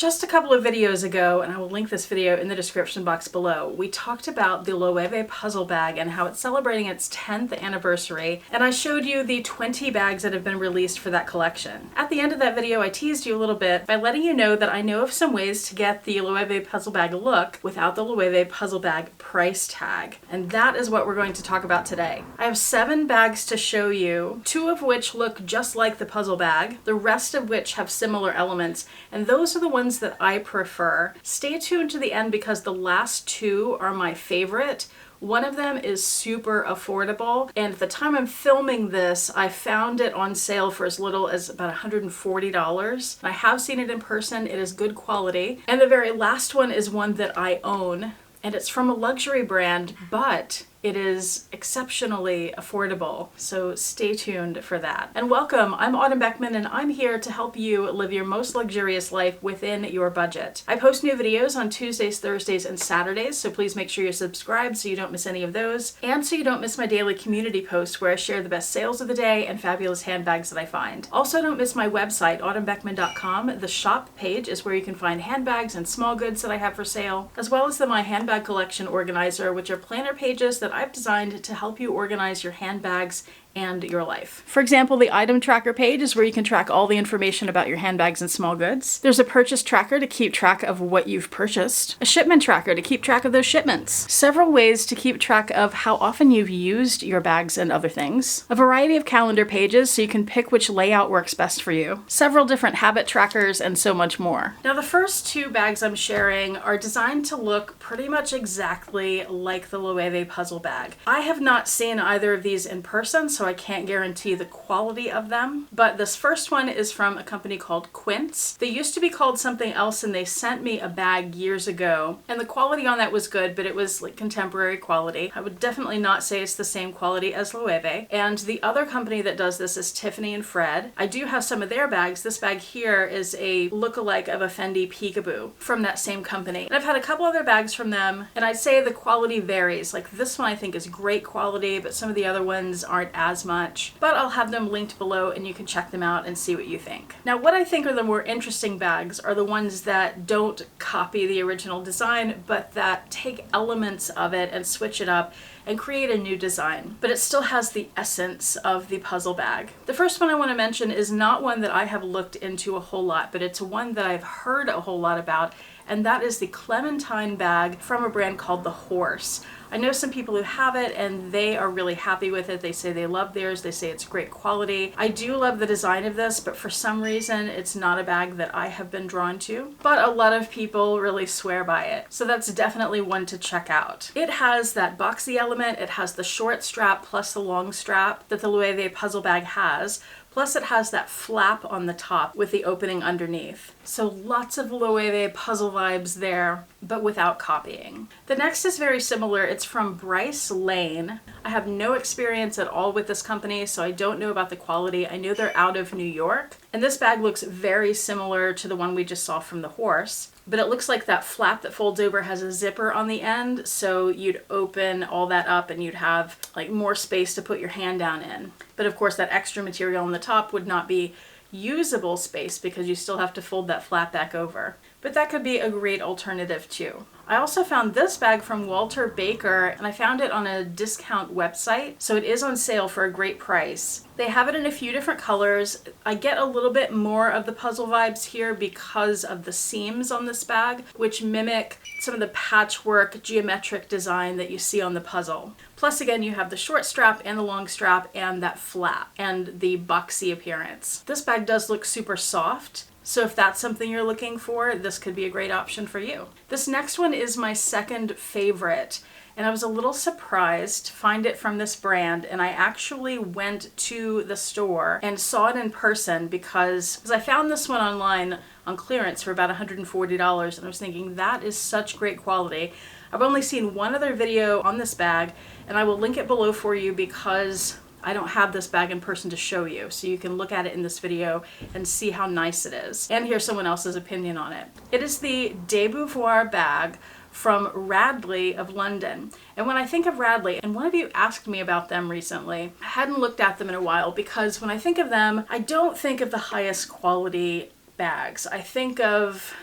Just a couple of videos ago, and I will link this video in the description box below, we talked about the LOEWE puzzle bag and how it's celebrating its 10th anniversary, and I showed you the 20 bags that have been released for that collection. At the end of that video, I teased you a little bit by letting you know that I know of some ways to get the LOEWE puzzle bag look without the LOEWE puzzle bag price tag, and that is what we're going to talk about today. I have 7 bags to show you, 2 of which look just like the puzzle bag, the rest of which have similar elements, and those are the ones that I prefer. Stay tuned to the end because the last 2 are my favorite. One of them is super affordable, and at the time I'm filming this, I found it on sale for as little as about $140. I have seen it in person, it is good quality. And the very last one is one that I own, and it's from a luxury brand, but it is exceptionally affordable, so stay tuned for that. And welcome, I'm Autumn Beckman, and I'm here to help you live your most luxurious life within your budget. I post new videos on Tuesdays, Thursdays, and Saturdays, so please make sure you're subscribed so you don't miss any of those, and so you don't miss my daily community posts where I share the best sales of the day and fabulous handbags that I find. Also, don't miss my website, autumnbeckman.com. The shop page is where you can find handbags and small goods that I have for sale, as well as the My Handbag Collection Organizer, which are planner pages that I've designed to help you organize your handbags and your life. For example, the item tracker page is where you can track all the information about your handbags and small goods. There's a purchase tracker to keep track of what you've purchased. A shipment tracker to keep track of those shipments. Several ways to keep track of how often you've used your bags and other things. A variety of calendar pages so you can pick which layout works best for you. Several different habit trackers and so much more. Now the first 2 bags I'm sharing are designed to look pretty much exactly like the LOEWE puzzle bag. I have not seen either of these in person, so I can't guarantee the quality of them, but this first one is from a company called Quince. They used to be called something else, and they sent me a bag years ago, and the quality on that was good, but it was like contemporary quality. I would definitely not say it's the same quality as LOEWE. And the other company that does this is Tiffany and Fred. I do have some of their bags. This bag here is a look-alike of a Fendi Peekaboo from that same company. And I've had a couple other bags from them, and I'd say the quality varies. Like this one I think is great quality, but some of the other ones aren't as much, but I'll have them linked below and you can check them out and see what you think. Now, what I think are the more interesting bags are the ones that don't copy the original design, but that take elements of it and switch it up and create a new design, but it still has the essence of the puzzle bag. The first one I want to mention is not one that I have looked into a whole lot, but it's one that I've heard a whole lot about, and that is the Clementine bag from a brand called The Horse. I know some people who have it and they are really happy with it. They say they love theirs. They say it's great quality. I do love the design of this, but for some reason it's not a bag that I have been drawn to. But a lot of people really swear by it. So that's definitely one to check out. It has that boxy element. It has the short strap plus the long strap that the LOEWE puzzle bag has. Plus it has that flap on the top with the opening underneath. So lots of LOEWE puzzle vibes there, but without copying. The next is very similar. It's from Bryce Lane. I have no experience at all with this company, so I don't know about the quality. I know they're out of New York. And this bag looks very similar to the one we just saw from The Horse. But it looks like that flap that folds over has a zipper on the end, so you'd open all that up and you'd have like more space to put your hand down in. But of course that extra material on the top would not be usable space because you still have to fold that flap back over. But that could be a great alternative too. I also found this bag from Walter Baker, and I found it on a discount website, so it is on sale for a great price. They have it in a few different colors. I get a little bit more of the puzzle vibes here because of the seams on this bag, which mimic some of the patchwork geometric design that you see on the puzzle. Plus again, you have the short strap and the long strap and that flap and the boxy appearance. This bag does look super soft. So if that's something you're looking for, this could be a great option for you. This next one is my second favorite, and I was a little surprised to find it from this brand, and I actually went to the store and saw it in person because I found this one online on clearance for about $140, and I was thinking that is such great quality. I've only seen one other video on this bag, and I will link it below for you because I don't have this bag in person to show you, so you can look at it in this video and see how nice it is and hear someone else's opinion on it. It is the De Beauvoir bag from Radley of London. And when I think of Radley, and one of you asked me about them recently, I hadn't looked at them in a while because when I think of them, I don't think of the highest quality bags. I think of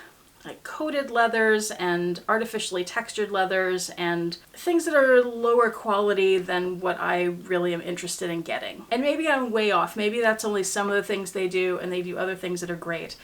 like coated leathers and artificially textured leathers and things that are lower quality than what I really am interested in getting. And maybe I'm way off. Maybe that's only some of the things they do and they do other things that are great.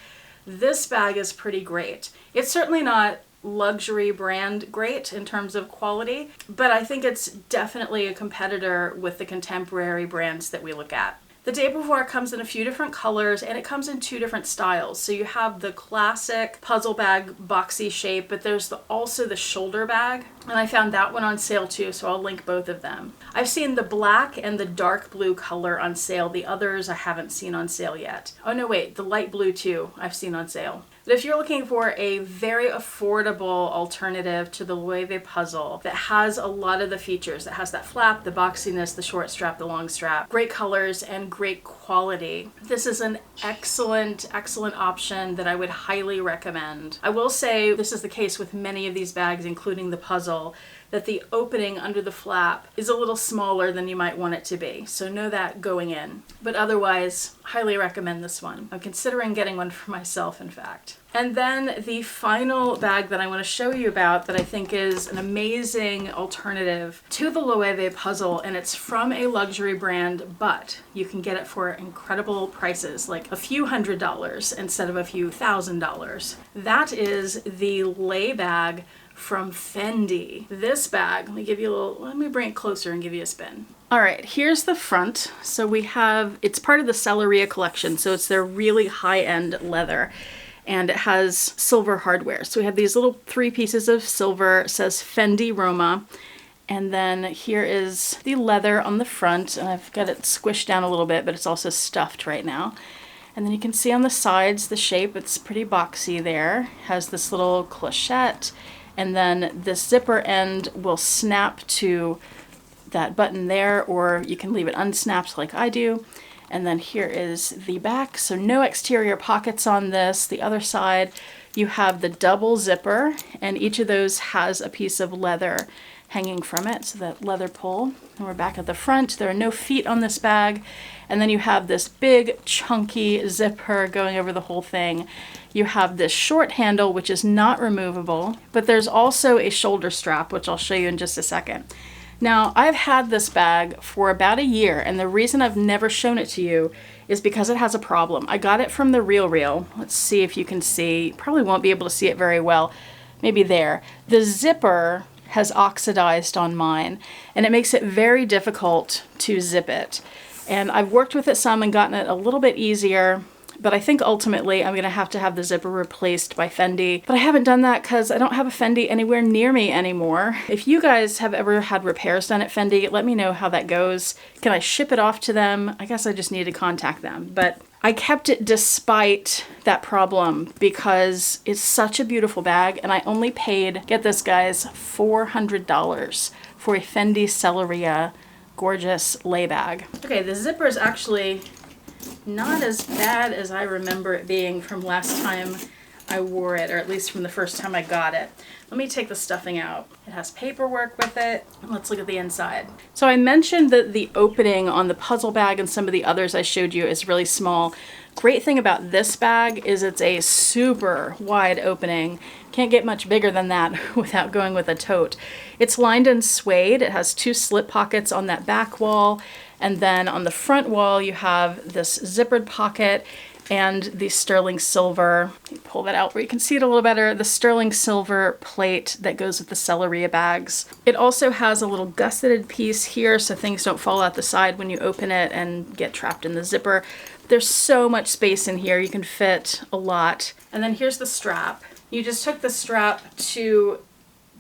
This bag is pretty great. It's certainly not luxury brand great in terms of quality, but I think it's definitely a competitor with the contemporary brands that we look at. The de Beauvoir comes in a few different colors and it comes in 2 different styles. So you have the classic puzzle bag boxy shape, but there's also the shoulder bag. And I found that one on sale too, so I'll link both of them. I've seen the black and the dark blue color on sale. The others I haven't seen on sale yet. Oh no, wait, the light blue too I've seen on sale. But if you're looking for a very affordable alternative to the LOEWE puzzle that has a lot of the features, that has that flap, the boxiness, the short strap, the long strap, great colors and great quality, this is an excellent option that I would highly recommend. I will say this is the case with many of these bags, including the puzzle, that the opening under the flap is a little smaller than you might want it to be. So know that going in. But otherwise, highly recommend this one. I'm considering getting one for myself, in fact. And then the final bag that I want to show you about that I think is an amazing alternative to the LOEWE puzzle, and it's from a luxury brand, but you can get it for incredible prices, like a few $100s instead of a few $1,000s. That is the lay bag from Fendi. This bag, let me bring it closer and give you a spin. All right, here's the front. So we have, it's part of the Galleria collection, so it's their really high-end leather, and it has silver hardware. So we have these little 3 pieces of silver, it says Fendi Roma, and then here is the leather on the front, and I've got it squished down a little bit, but it's also stuffed right now. And then you can see on the sides the shape, it's pretty boxy there. It has this little clochette, and then this zipper end will snap to that button there, or you can leave it unsnapped like I do. And then here is the back, so no exterior pockets on this. The other side, you have the double zipper, and each of those has a piece of leather hanging from it, so that leather pull. And we're back at the front. There are no feet on this bag. And then you have this big chunky zipper going over the whole thing. You have this short handle, which is not removable, but there's also a shoulder strap, which I'll show you in just a second. Now, I've had this bag for about a year, and the reason I've never shown it to you is because it has a problem. I got it from the Real. Let's see if you can see. Probably won't be able to see it very well. Maybe there. The zipper has oxidized on mine, and it makes it very difficult to zip it. And I've worked with it some and gotten it a little bit easier, but I think ultimately I'm gonna have to have the zipper replaced by Fendi. But I haven't done that because I don't have a Fendi anywhere near me anymore. If you guys have ever had repairs done at Fendi, let me know how that goes. Can I ship it off to them? I guess I just need to contact them. But I kept it despite that problem because it's such a beautiful bag, and I only paid, get this guys, $400 for a Fendi Galleria gorgeous lay bag. Okay, the zipper is actually not as bad as I remember it being from last time I wore it, or at least from the first time I got it. Let me take the stuffing out. It has paperwork with it. Let's look at the inside. So I mentioned that the opening on the puzzle bag and some of the others I showed you is really small. Great thing about this bag is it's a super wide opening. Can't get much bigger than that without going with a tote. It's lined in suede. It has 2 slip pockets on that back wall. And then on the front wall, you have this zippered pocket and the sterling silver, pull that out where you can see it a little better, the sterling silver plate that goes with the Galleria bags. It also has a little gusseted piece here so things don't fall out the side when you open it and get trapped in the zipper. There's so much space in here, you can fit a lot. And then here's the strap. You just took the strap to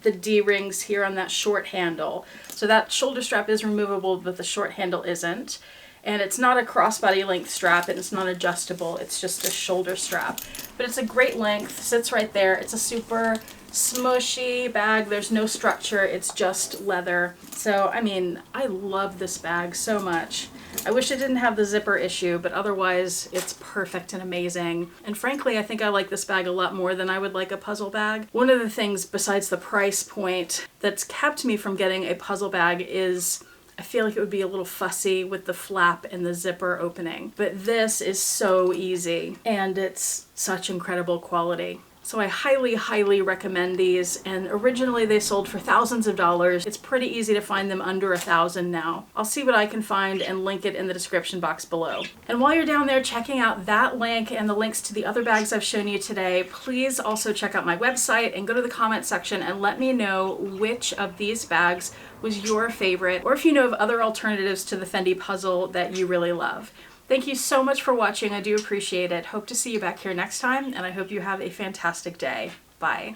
the D-rings here on that short handle. So that shoulder strap is removable, but the short handle isn't. And it's not a crossbody length strap, and it's not adjustable, it's just a shoulder strap. But it's a great length, sits right there. It's a super smushy bag, there's no structure, it's just leather. So, I mean, I love this bag so much. I wish it didn't have the zipper issue, but otherwise it's perfect and amazing. And frankly, I think I like this bag a lot more than I would like a puzzle bag. One of the things besides the price point that's kept me from getting a puzzle bag is I feel like it would be a little fussy with the flap and the zipper opening. But this is so easy, and it's such incredible quality. So I highly, highly recommend these, and originally they sold for thousands of dollars. It's pretty easy to find them under $1,000 now. I'll see what I can find and link it in the description box below. And while you're down there checking out that link and the links to the other bags I've shown you today, please also check out my website and go to the comment section and let me know which of these bags was your favorite, or if you know of other alternatives to the Fendi puzzle that you really love. Thank you so much for watching. I do appreciate it. Hope to see you back here next time, and I hope you have a fantastic day. Bye.